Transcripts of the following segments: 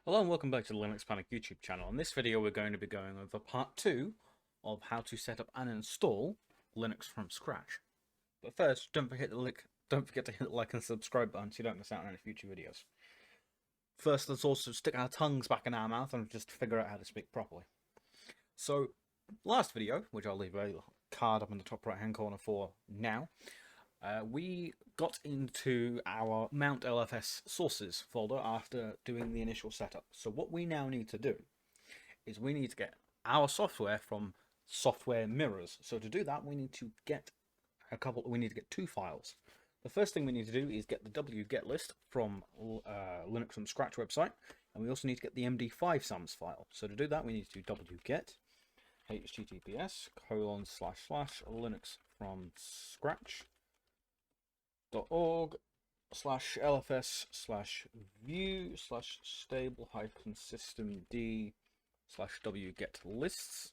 Hello and welcome back to the Linux Panic YouTube channel. In this video we're going to be going over part 2 of how to set up and install Linux from scratch. But first, don't forget to hit the like and subscribe button so you don't miss out on any future videos. First, let's also stick our tongues back in our mouth and just figure out how to speak properly. So, last video, which I'll leave a card up in the top right hand corner for now, we got into our Mount LFS sources folder after doing the initial setup. So what we now need to do is we need to get our software from software mirrors. So to do that, we need to get two files. The first thing we need to do is get the wget list from Linux from Scratch website, and we also need to get the Md5 Sums file. So to do that, we need to do wget https://linux from scratch .org/lfs/view/stable-systemd/wget list.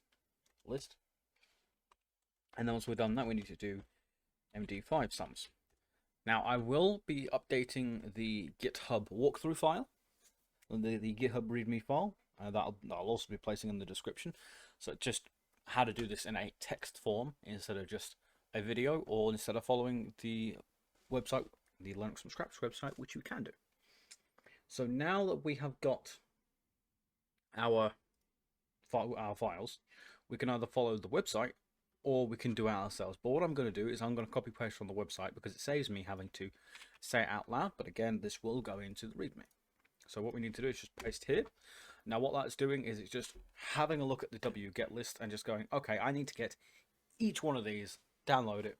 And then once we've done that, we need to do md5 sums. Now I will be updating the GitHub walkthrough file, the GitHub readme file, that I'll also be placing in the description. So just how to do this in a text form instead of just a video, or instead of following the website, the Linux from Scratch website, which you can do. So now that we have got our files, we can either follow the website or we can do it ourselves. But what I'm going to do is I'm going to copy paste from the website because it saves me having to say it out loud. But again, this will go into the README. So what we need to do is just paste here. Now what that's doing is it's just having a look at the wget list and just going, okay, I need to get each one of these, download it,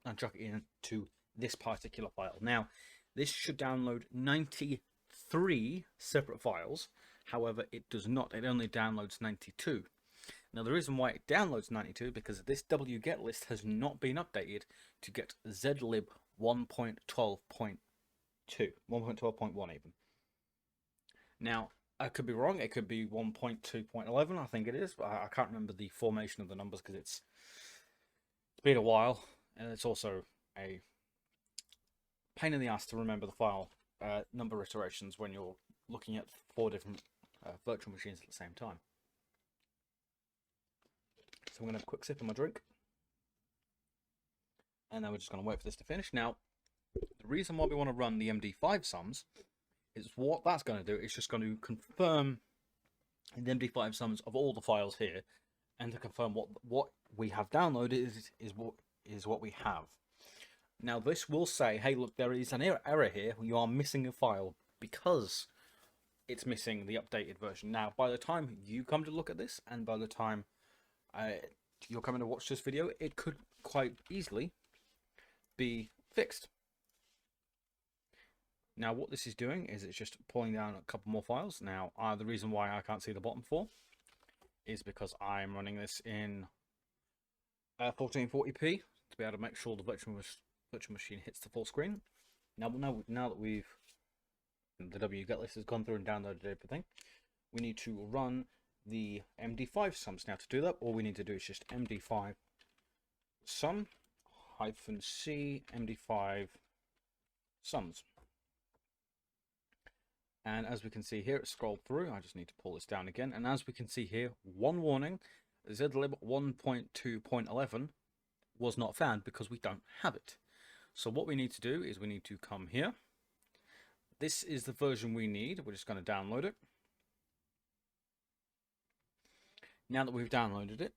and chuck it into this particular file. Now, this should download 93 separate files. However, it does not. It only downloads 92. Now, the reason why it downloads 92 is because this wget list has not been updated to get zlib 1.12.2, 1.12.1 even. Now, I could be wrong. It could be 1.2.11, I think it is, but I can't remember the formation of the numbers because it's been a while, and it's also a pain in the ass to remember the file number iterations when you're looking at 4 different virtual machines at the same time. So I'm going to have a quick sip of my drink, and then we're just going to wait for this to finish. Now, the reason why we want to run the Md5 sums is what that's going to do. It's just going to confirm the Md5 sums of all the files here, and to confirm what we have downloaded is what we have. Now this will say, hey, look, there is an error here. You are missing a file because it's missing the updated version. Now, by the time you come to look at this, and by the time you're coming to watch this video, it could quite easily be fixed. Now, what this is doing is it's just pulling down a couple more files. Now, the reason why I can't see the bottom 4 is because I'm running this in 1440p to be able to make sure the virtual machine hits the full screen. Now that the wget list has gone through and downloaded everything, we need to run the Md5 sums. Now to do that, all we need to do is just Md5 sum -c Md5 sums. And as we can see here, it's scrolled through. I just need to pull this down again. And as we can see here, one warning, zlib 1.2.11 was not found because we don't have it. So what we need to do is we need to come here. This is the version we need. We're just going to download it. Now that we've downloaded it,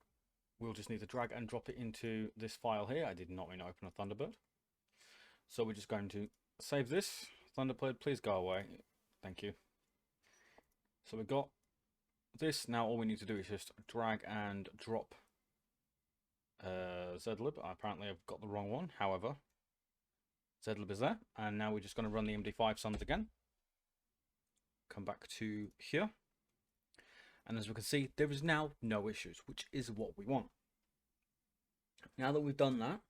we'll just need to drag and drop it into this file here. I did not mean to open a Thunderbird. So we're just going to save this. Thunderbird, please go away. Thank you. So we've got this. Now all we need to do is just drag and drop zlib. Apparently I've got the wrong one. However, zlib is there, and now we're just going to run the Md5 sums again. Come back to here, and as we can see, there is now no issues, which is what we want. Now that we've done that,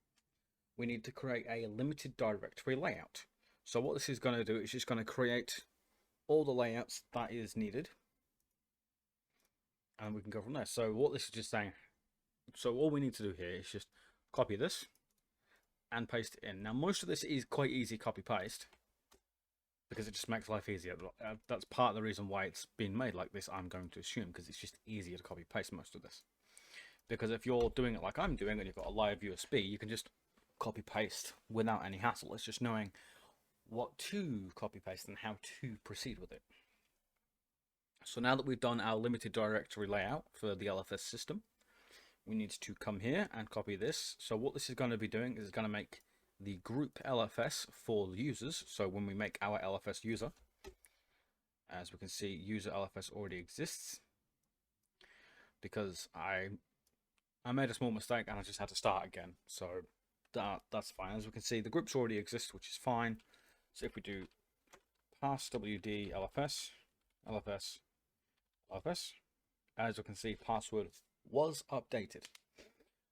we need to create a limited directory layout. So what this is going to do is just going to create all the layouts that is needed, and we can go from there. So what this is just saying, so all we need to do here is just copy this and paste it in. Now most of this is quite easy copy paste, because it just makes life easier. That's part of the reason why it's been made like this, I'm going to assume, because it's just easier to copy paste most of this. Because if you're doing it like I'm doing and you've got a live USB, you can just copy paste without any hassle. It's just knowing what to copy paste and how to proceed with it. So now that we've done our limited directory layout for the LFS system, we need to come here and copy this. So what this is going to be doing is it's going to make the group LFS for the users. So when we make our LFS user, as we can see, user LFS already exists, because I made a small mistake and I just had to start again. So that's fine. As we can see, the groups already exist, which is fine. So if we do pass wd LFS, LFS, LFS, as we can see, password was updated.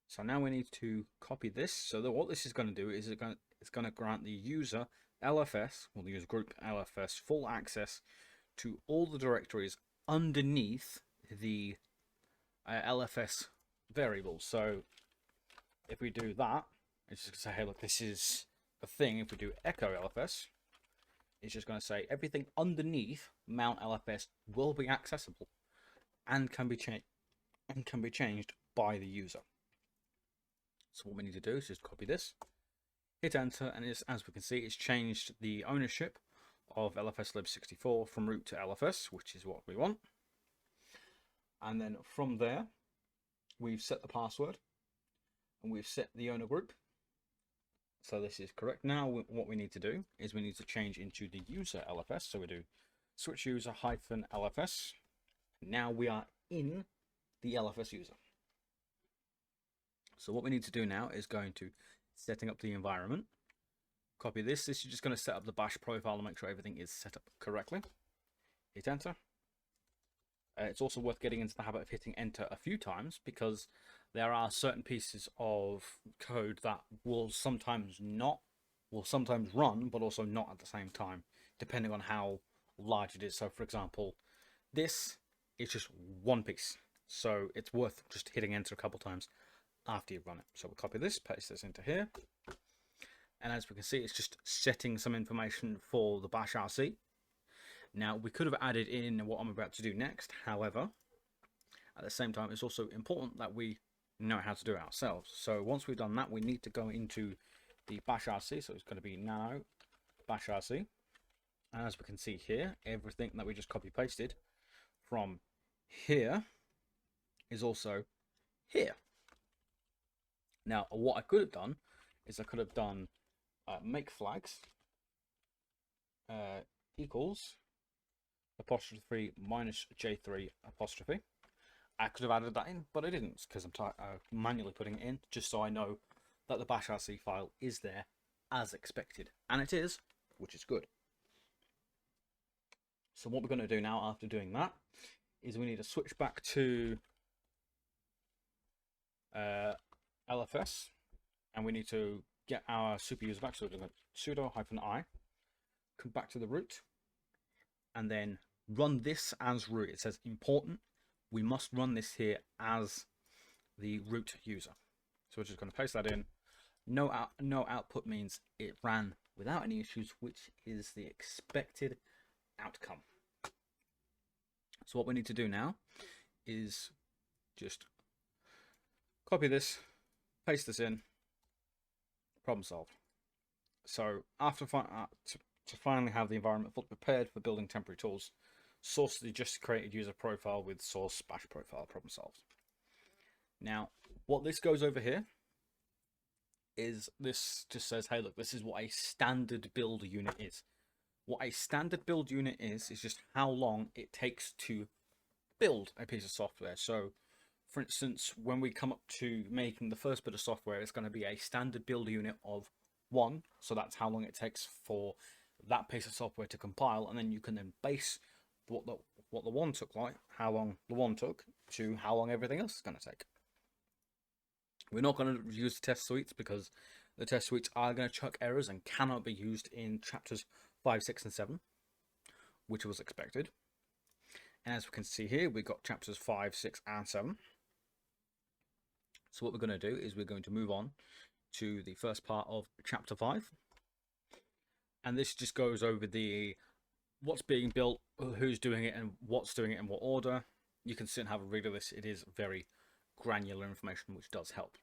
So now we need to copy this. So that what this is going to do is it's going to grant the user LFS, or the user group LFS, full access to all the directories underneath the LFS variable. So if we do that, it's just going to say, hey, look, this is a thing. If we do echo LFS, it's just going to say everything underneath mount LFS will be accessible and can be changed by the user. So what we need to do is just copy this, hit enter, and as we can see, it's changed the ownership of LFSlib64 from root to LFS, which is what we want. And then from there, we've set the password and we've set the owner group. So this is correct. Now what we need to do is we need to change into the user LFS. So we do switch user -LFS. Now we are in the LFS user. So what we need to do now is going to setting up the environment. Copy this. This is just going to set up the bash profile to make sure everything is set up correctly. Hit enter. It's also worth getting into the habit of hitting enter a few times, because there are certain pieces of code that will sometimes run, but also not at the same time, depending on how large it is. So for example, this is just one piece, so it's worth just hitting enter a couple times after you run it. So we'll copy this, paste this into here, and as we can see, it's just setting some information for the bash RC. Now we could have added in what I'm about to do next, however, at the same time, it's also important that we know how to do it ourselves. So once we've done that, we need to go into the bash RC. So it's going to be nano bash RC, and as we can see here, everything that we just copy pasted from here is also here. Now what I could have done is I could have done make flags equals apostrophe -J3 apostrophe. I could have added that in, but I didn't, because I'm manually putting it in just so I know that the bash RC file is there as expected, and it is, which is good. So what we're going to do now after doing that is we need to switch back to LFS, and we need to get our super user back. So we're going to sudo -I, come back to the root, and then run this as root. It says important. We must run this here as the root user. So we're just going to paste that in. No output means it ran without any issues, which is the expected outcome. So what we need to do now is just copy this, paste this in, problem solved. So after to finally have the environment fully prepared for building temporary tools, source the just created user profile with source bash profile, problem solved. Now, what this goes over here is this just says, hey, look, this is what a standard build unit is. What a standard build unit is just how long it takes to build a piece of software. So, for instance, when we come up to making the first bit of software, it's going to be a standard build unit of 1. So that's how long it takes for that piece of software to compile, and then you can then base what the one took, like how long the one took, to how long everything else is going to take. We're not going to use the test suites because the test suites are going to chuck errors and cannot be used in chapters 5, 6, and 7, which was expected. And as we can see here, we've got chapters 5, 6, and 7. So what we're going to do is we're going to move on to the first part of chapter 5. And this just goes over the what's being built, who's doing it, and what's doing it in what order. You can sit and have a read of this. It is very granular information, which does help.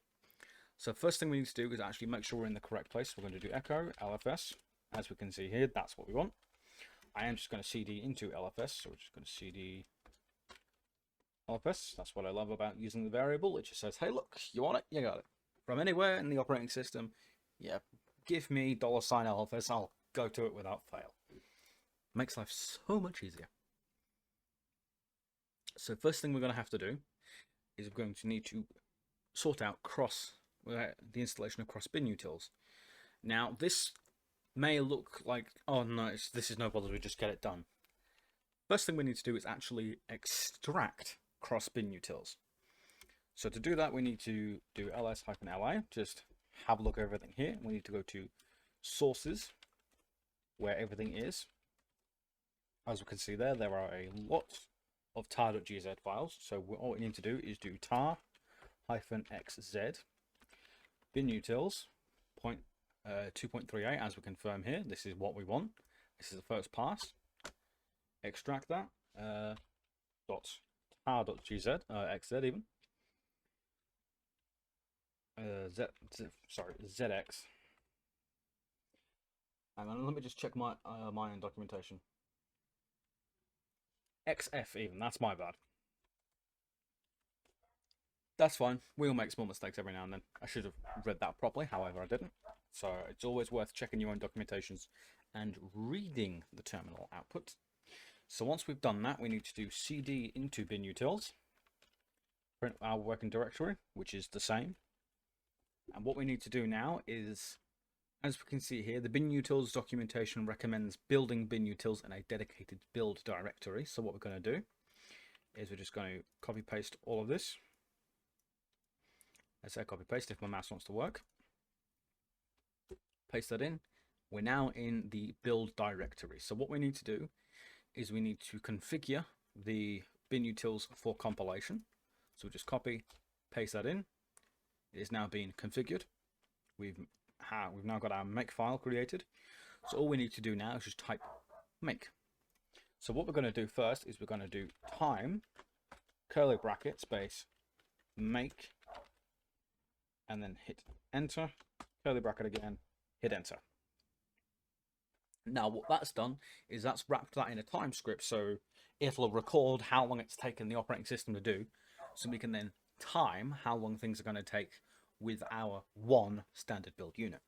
So first thing we need to do is actually make sure we're in the correct place. We're going to do echo LFS. As we can see here, that's what we want. I am just going to cd into LFS, so we're just going to cd LFS. That's what I love about using the variable. It just says, hey, look, you want it? You got it. From anywhere in the operating system, yeah, give me $LFS. I'll go to it without fail. Makes life so much easier. So first thing we're going to have to do is we're going to need to sort out the installation of cross bin utils. Now this may look like, oh no, this is no bother, we just get it done. First thing we need to do is actually extract cross bin utils. So to do that, we need to do ls-li, just have a look at everything here. We need to go to sources, where everything is. As we can see there are a lot of tar.gz files. So all we need to do is do tar-xz bin utils 2.38, as we confirm here. This is what we want. This is the first pass. Extract that tar.gz xz even zx. Hang on, let me just check my own documentation. XF even, that's my bad. That's fine, we all make small mistakes every now and then. I should have read that properly, however I didn't. So it's always worth checking your own documentations and reading the terminal output. So once we've done that, we need to do cd into bin utils, print our working directory, which is the same. And what we need to do now is, as we can see here, the bin utils documentation recommends building bin utils in a dedicated build directory. So what we're going to do is we're just going to copy paste all of this. Let's say copy paste if my mouse wants to work. Paste that in. We're now in the build directory. So what we need to do is we need to configure the bin utils for compilation. So we just copy, paste that in. It is now being configured. We've now got our make file created. So all we need to do now is just type make. So what we're going to do first is we're going to do time curly bracket space make, and then hit enter, curly bracket again, hit enter. Now what that's done is that's wrapped that in a time script, so it'll record how long it's taken the operating system to do, so we can then time how long things are going to take with our one standard build unit.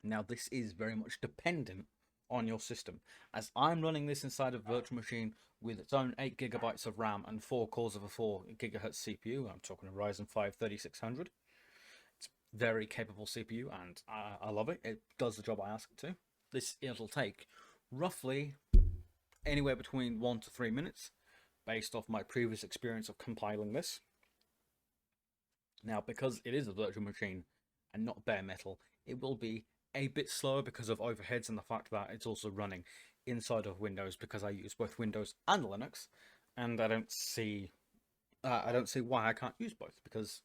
Now this is very much dependent on your system, as I'm running this inside a virtual machine with its own 8 GB of RAM and 4 cores of a 4 GHz CPU. I'm talking a Ryzen 5 3600. It's a very capable CPU, and I love it. It does the job I ask it to. It'll take roughly anywhere between 1 to 3 minutes, based off my previous experience of compiling this. Now, because it is a virtual machine and not bare metal, it will be a bit slower because of overheads and the fact that it's also running inside of Windows, because I use both Windows and Linux, and I don't see why I can't use both, because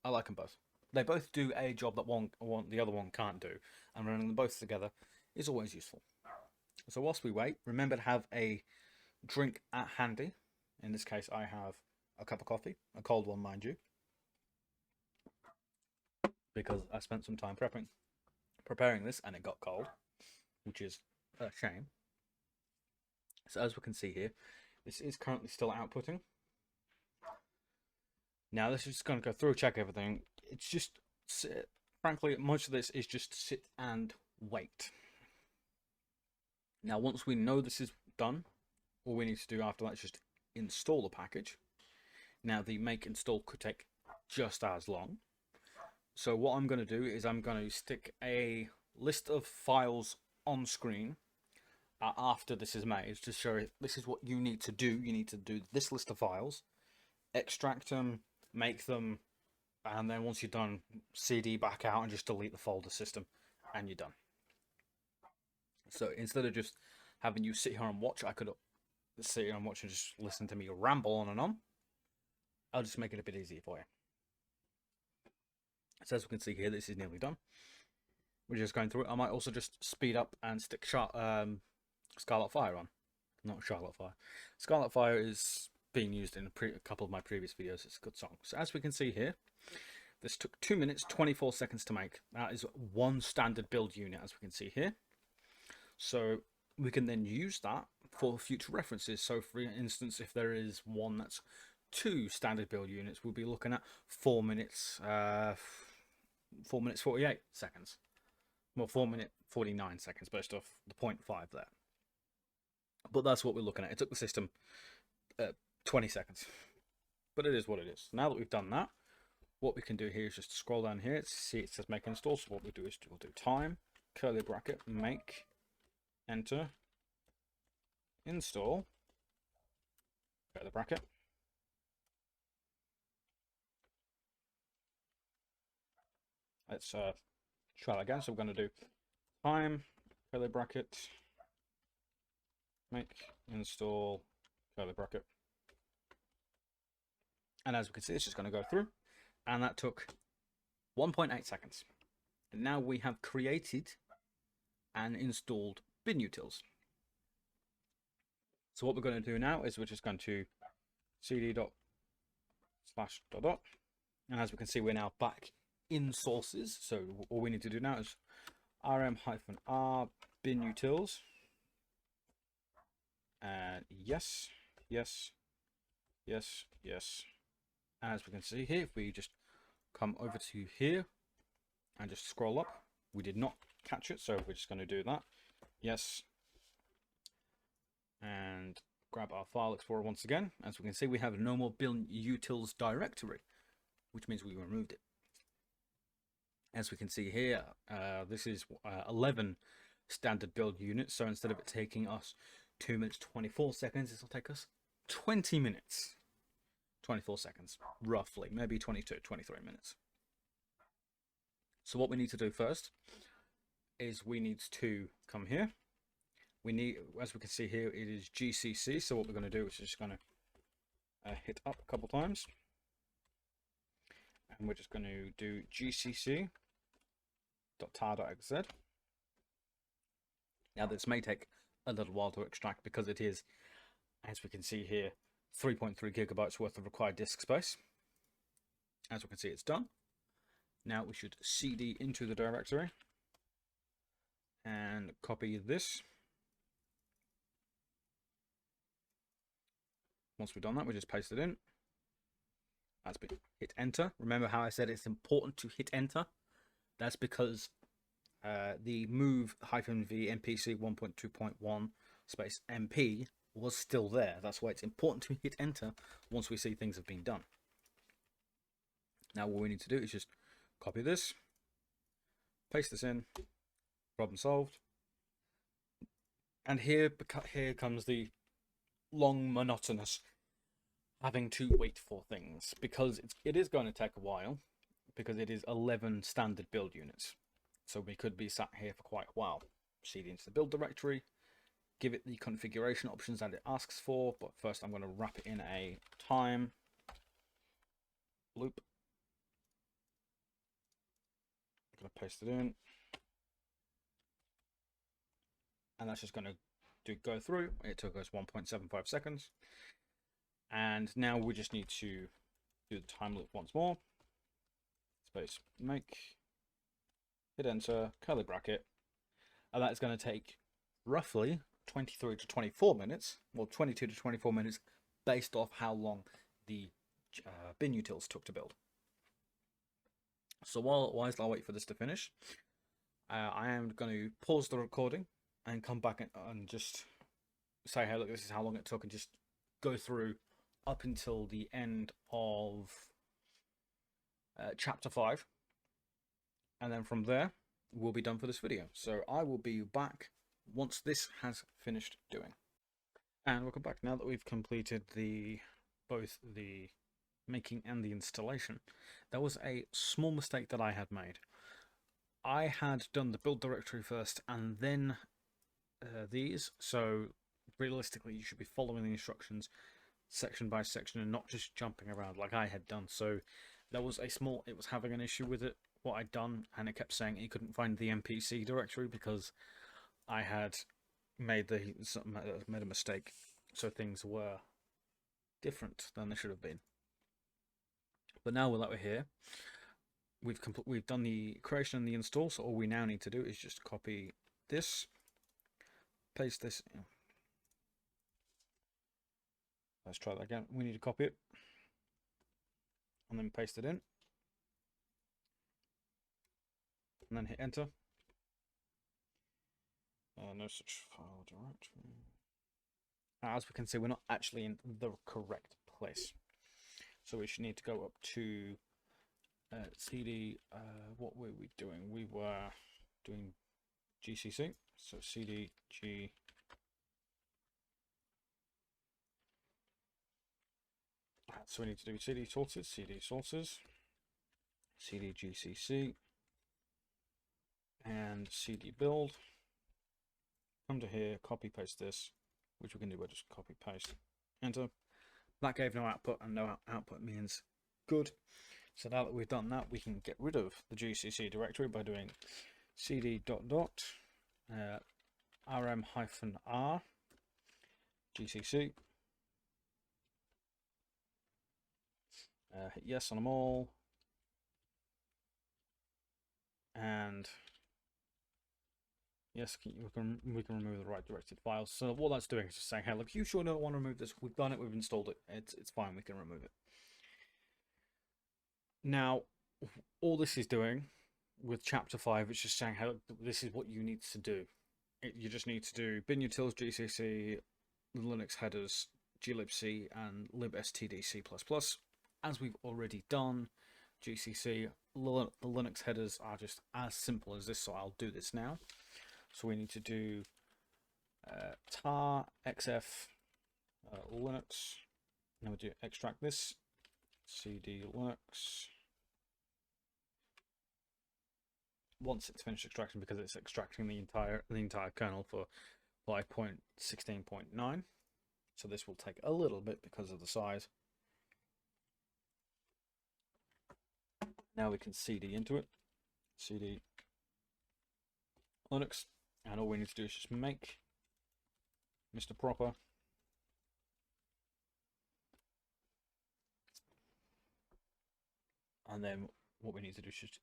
I like them both. They both do a job that the other one can't do, and running them both together is always useful. So whilst we wait, remember to have a drink at handy. In this case, I have a cup of coffee, a cold one, mind you, because I spent some time preparing this and it got cold, which is a shame. So as we can see here, this is currently still outputting. Now this is just going to go through, check everything. It's just, frankly, much of this is just sit and wait. Now once we know this is done, all we need to do after that is just install the package. Now the make install could take just as long. So what I'm going to do is I'm going to stick a list of files on screen after this is made, to show it this is what you need to do. You need to do this list of files, extract them, make them, and then once you're done, CD back out and just delete the folder system, and you're done. So instead of just having you sit here and watch, I could sit here and watch and just listen to me ramble on and on. I'll just make it a bit easier for you. So as we can see here, this is nearly done. we're just going through it. I might also just speed up and stick Scarlet Fire on. Not Charlotte Fire. Scarlet Fire is being used in a couple of my previous videos. It's a good song. So as we can see here, this took 2 minutes 24 seconds to make. That is one standard build unit, as we can see here. So we can then use that for future references. So for instance, if there is one that's 2 standard build units, we'll be looking at 4 minutes 48 seconds. Well, 4 minute 49 seconds based off the 0.5 there. But that's what we're looking at. It took the system 20 seconds. But it is what it is. Now that we've done that, what we can do here is just scroll down here to see it says make install. So what we'll do is we'll do time, curly bracket, make, enter, install, curly bracket. Let's try that again. So we're going to do time, curly bracket, make, install, curly bracket. And as we can see, it's just going to go through. And that took 1.8 seconds. And now we have created and installed bin utils. So what we're going to do now is we're just going to cd./. And as we can see, we're now back in sources. So all we need to do now is rm-r bin utils. And yes. As we can see here, if we just come over to here and just scroll up, we did not catch it, so we're just going to do that. Yes. And grab our file explorer once again. As we can see, we have no more bin utils directory, which means we removed it. As we can see here, this is 11 standard build units, so instead of it taking us 2 minutes 24 seconds, this will take us 20 minutes 24 seconds, roughly, maybe 22, 23 minutes. So what we need to do first is we need to come here. We need, as we can see here, it is GCC. So what we're going to do is just going to hit up a couple times. And we're just going to do gcc.tar.xz. Now this may take a little while to extract because it is, as we can see here, 3.3 gigabytes worth of required disk space. As we can see, it's done. Now we should cd into the directory and copy this. Once we've done that, we just paste it in. That's been hit enter. Remember how I said it's important to hit enter? That's because the move -v mpc 1.2.1 space mp was still there. That's why it's important to hit enter once we see things have been done. Now what we need to do is just copy this, paste this in, problem solved. And here comes the long, monotonous having to wait for things, because it is going to take a while, because it is 11 standard build units. So we could be sat here for quite a while. Cd into the build directory, give it the configuration options that it asks for, but first I'm going to wrap it in a time loop. I'm going to paste it in, and that's just going to go through. It took us 1.75 seconds, and now we just need to do the time loop once more. Space make, hit enter, curly bracket, and that is going to take roughly 23 to 24 minutes, well 22 to 24 minutes based off how long the bin utils took to build. So whilst I wait for this to finish, I am going to pause the recording and come back and just say, hey look, this is how long it took, and just go through up until the end of chapter 5, and then from there we'll be done for this video. So I will be back once this has finished doing. And welcome back. Now that we've completed both the making and the installation, there was a small mistake that I had made. I had done the build directory first and then these, so realistically you should be following the instructions section by section and not just jumping around like I had done. So there was it was having an issue with it what I'd done, and it kept saying it couldn't find the MPC directory because I had made a mistake, so things were different than they should have been. But now that we're here, we've done the creation and the install. So all we now need to do is just copy this, paste this. Let's try that again. We need to copy it and then paste it in, and then hit enter. No such file directory. As we can see, we're not actually in the correct place, so we should need to go up to cd. What were we doing? We were doing gcc, so cd g. So we need to do cd sources, cd gcc, and cd build. Come to here, copy paste this, which we can do by just copy paste, enter. That gave no output, and no output means good. So now that we've done that, we can get rid of the gcc directory by doing cd rm-r gcc. Hit yes on them all, and yes, we can remove the right directed files. So what that's doing is just saying, hey, look, you sure don't want to remove this? We've done it, we've installed it, it's fine, we can remove it. Now, all this is doing with chapter 5, it's just saying, hey, look, this is what you need to do. You just need to do bin utils gcc, Linux headers, glibc, and libstdc++. As we've already done, gcc, the Linux headers are just as simple as this, so I'll do this now. So we need to do tar xf Linux. Now we do extract this, cd Linux. Once it's finished extracting, because it's extracting the entire kernel for 5.16.9, so this will take a little bit because of the size. Now we can cd into it, cd Linux, and all we need to do is just make Mr. Proper and then what we need to do is just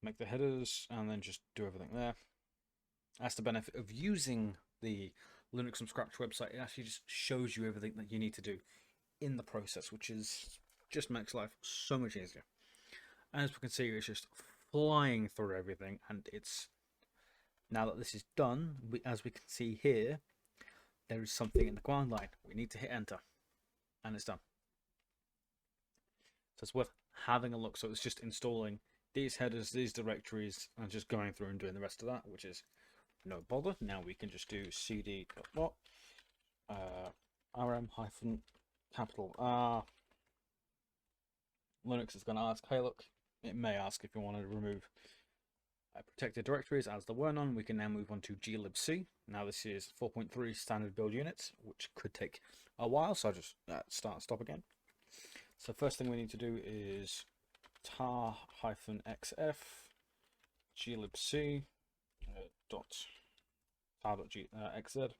make the headers and then just do everything there. That's the benefit of using the Linux from Scratch website. It actually just shows you everything that you need to do in the process, which is just makes life so much easier. And as we can see, it's just flying through everything, and it's now that this is done, as we can see here, there is something in the command line. We need to hit enter, and it's done. So it's worth having a look. So it's just installing these headers, these directories, and just going through and doing the rest of that, which is no bother. Now we can just do cd rm-R. Linux is going to ask, hey look, it may ask if you want to remove protected directories. As there were none, we can now move on to glibc. Now this is 4.3 standard build units, which could take a while, so I'll just stop again. So first thing we need to do is tar-xf glibc tar.xz.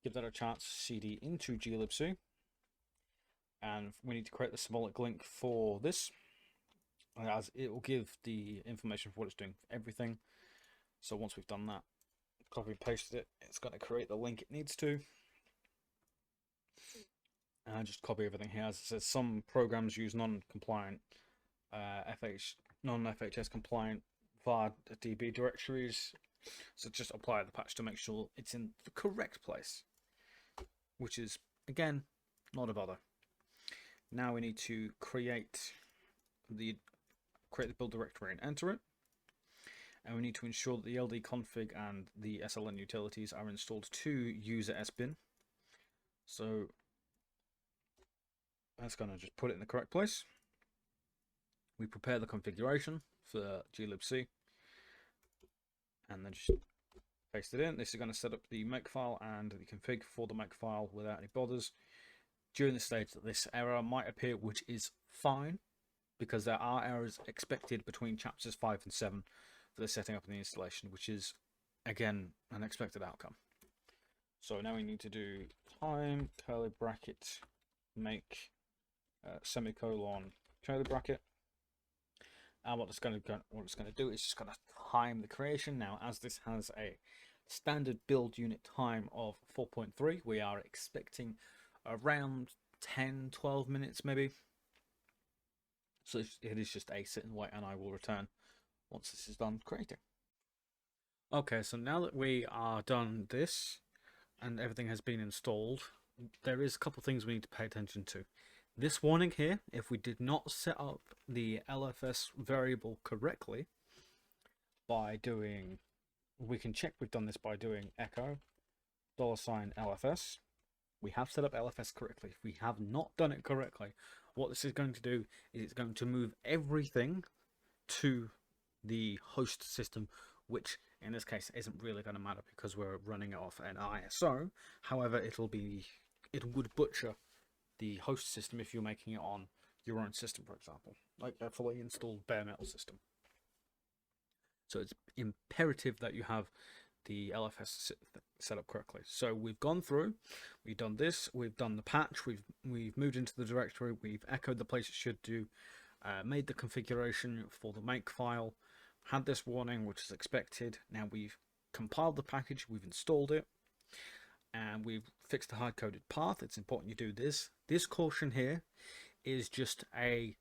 Give that a chance, cd into glibc, and we need to create the symbolic link for this, as it will give the information for what it's doing for everything. So once we've done that, copy and pasted it, it's going to create the link it needs to. And I just copy everything here. As it says, some programs use non-compliant non-FHS compliant var db directories, so just apply the patch to make sure it's in the correct place, which is again not a bother. Now we need to create the build directory and enter it, and we need to ensure that the ld config and the sln utilities are installed to user sbin. So that's going to just put it in the correct place. We prepare the configuration for glibc and then just paste it in. This is going to set up the makefile and the config for the makefile without any bothers. During this stage, this error might appear, which is fine. because there are errors expected between chapters 5 and 7 for the setting up and the installation, which is, again, an expected outcome. So now we need to do time, curly bracket, make, semicolon, curly bracket. And what it's going to do is just going to time the creation. Now, as this has a standard build unit time of 4.3, we are expecting around 10-12 minutes maybe. So it is just a sit and wait, and I will return once this is done creating. Okay, so now that we are done this and everything has been installed, there is a couple things we need to pay attention to. This warning here, if we did not set up the LFS variable correctly by doing, we can check we've done this by doing echo $LFS. We have set up LFS correctly. If we have not done it correctly, what this is going to do is it's going to move everything to the host system, which in this case isn't really going to matter because we're running it off an ISO. However, it would butcher the host system if you're making it on your own system, for example, like a fully installed bare metal system. So it's imperative that you have the LFS set up correctly. So we've gone through, we've done this, we've done the patch, we've moved into the directory, we've echoed the place it should do, made the configuration for the make file, had this warning, which is expected. Now we've compiled the package, we've installed it, and we've fixed the hard-coded path. It's important you do this. This caution here is just a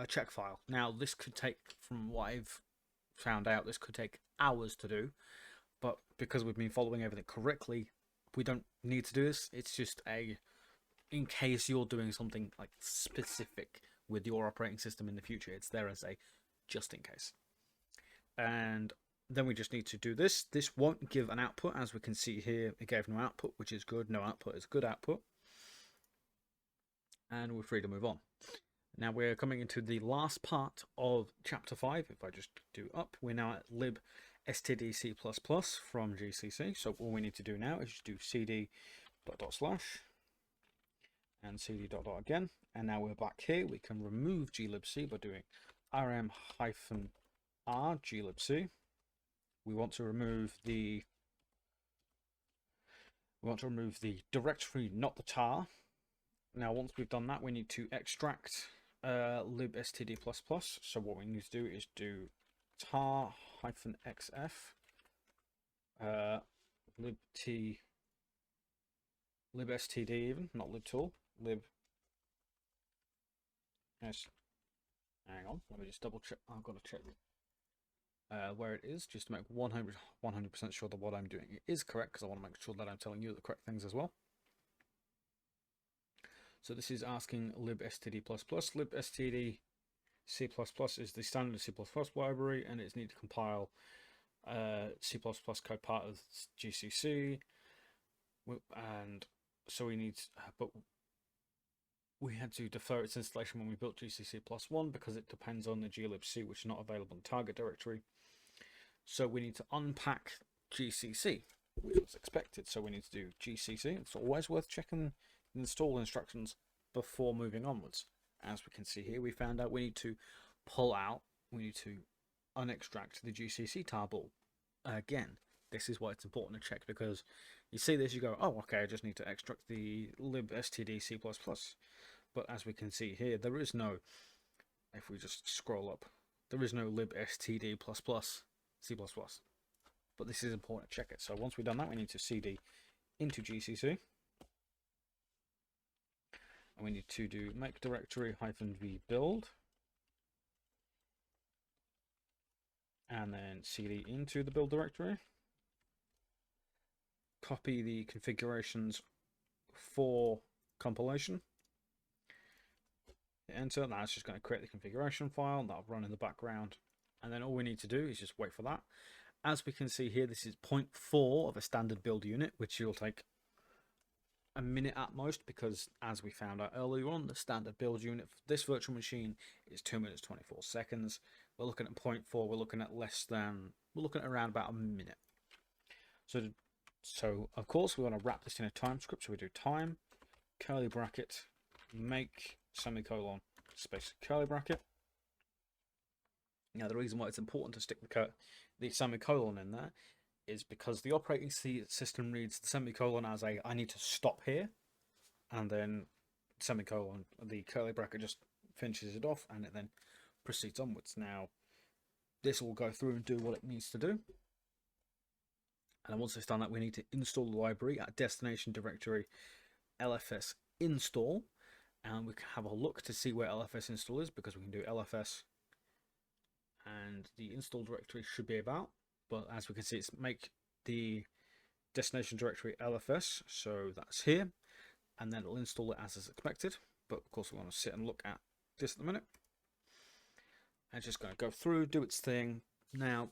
check file. Now this could take, from what I've found out, this could take hours to do, but because we've been following everything correctly, we don't need to do this. It's just in case you're doing something like specific with your operating system in the future, it's there as a just in case. And then we just need to do this. This won't give an output, as we can see here. It gave no output, which is good. No output is good output. And we're free to move on. Now we're coming into the last part of chapter 5. If I just do up, we're now at libstdc++ from GCC. So all we need to do now is just do cd ... and cd ... again. And now we're back here. We can remove glibc by doing rm-r glibc. We want to remove the directory, not the tar. Now once we've done that, we need to extract libstd++. So what we need to do is do tar-xf libstd, even not libtool, yes. Hang on, let me just double check. I've got to check where it is, just to make 100% sure that what I'm doing is correct, because I want to make sure that I'm telling you the correct things as well. So this is asking libstd++. libstd C++ is the standard C++ library, and it's need to compile C++ code part of GCC, and so we need, but we had to defer its installation when we built GCC +1 because it depends on the glibc, which is not available in the target directory. So we need to unpack GCC, which was expected. So we need to do GCC. It's always worth checking the install instructions before moving onwards. As we can see here, we found out we need to unextract the GCC tarball. Again, this is why it's important to check, because you see this, you go, oh, okay, I just need to extract the libstd C++. But as we can see here, there is no, if we just scroll up, there is no libstd++ C++. But this is important to check it. So once we've done that, we need to cd into GCC. And we need to do make directory -v build. And then cd into the build directory. Copy the configurations for compilation. Enter. Now it's just going to create the configuration file. That'll run in the background. And then all we need to do is just wait for that. As we can see here, this is 0.4 of a standard build unit, which will take a minute at most, because as we found out earlier on, the standard build unit for this virtual machine is 2 minutes 24 seconds. We're looking at 0.4, we're looking at around about a minute. So of course we want to wrap this in a time script, so we do time, curly bracket, make, semicolon, space curly bracket. Now, the reason why it's important to stick the semicolon in there is because the operating system reads the semicolon as a I need to stop here, and then semicolon, the curly bracket just finishes it off, and it then proceeds onwards. Now, this will go through and do what it needs to do. And once it's done that, we need to install the library at destination directory lfs install, and we can have a look to see where lfs install is, because we can do lfs and the install directory should be about, but as we can see, it's make the destination directory lfs, so that's here, and then it'll install it as is expected. But of course we want to sit and look at this in a minute. And it's just going to go through, do its thing. Now,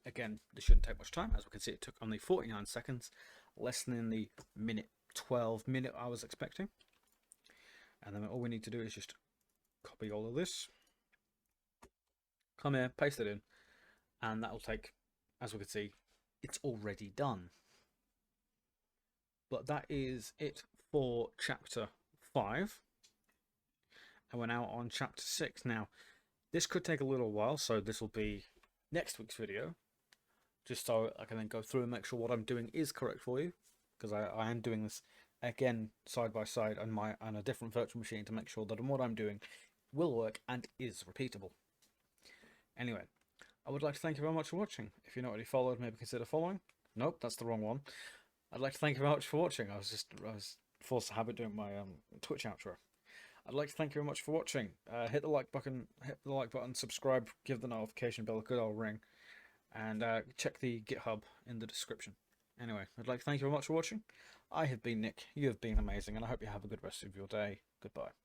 again, this shouldn't take much time. As we can see, it took only 49 seconds, less than the 12 minute I was expecting. And then all we need to do is just copy all of this, come here, paste it in, and that will take, as we can see, it's already done. But that is it for chapter 5. And we're now on chapter 6. Now, this could take a little while, so this will be next week's video, just so I can then go through and make sure what I'm doing is correct for you, because I am doing this again side by side on a different virtual machine to make sure that what I'm doing will work and is repeatable. Anyway, I would like to thank you very much for watching. If you're not already followed, maybe consider following. Nope, that's the wrong one. I'd like to thank you very much for watching. I was forced to habit doing my Twitch outro. I'd like to thank you very much for watching. Hit the like button, subscribe, give the notification bell a good old ring, and check the GitHub in the description. Anyway, I'd like to thank you very much for watching. I have been Nick, you have been amazing, and I hope you have a good rest of your day. Goodbye.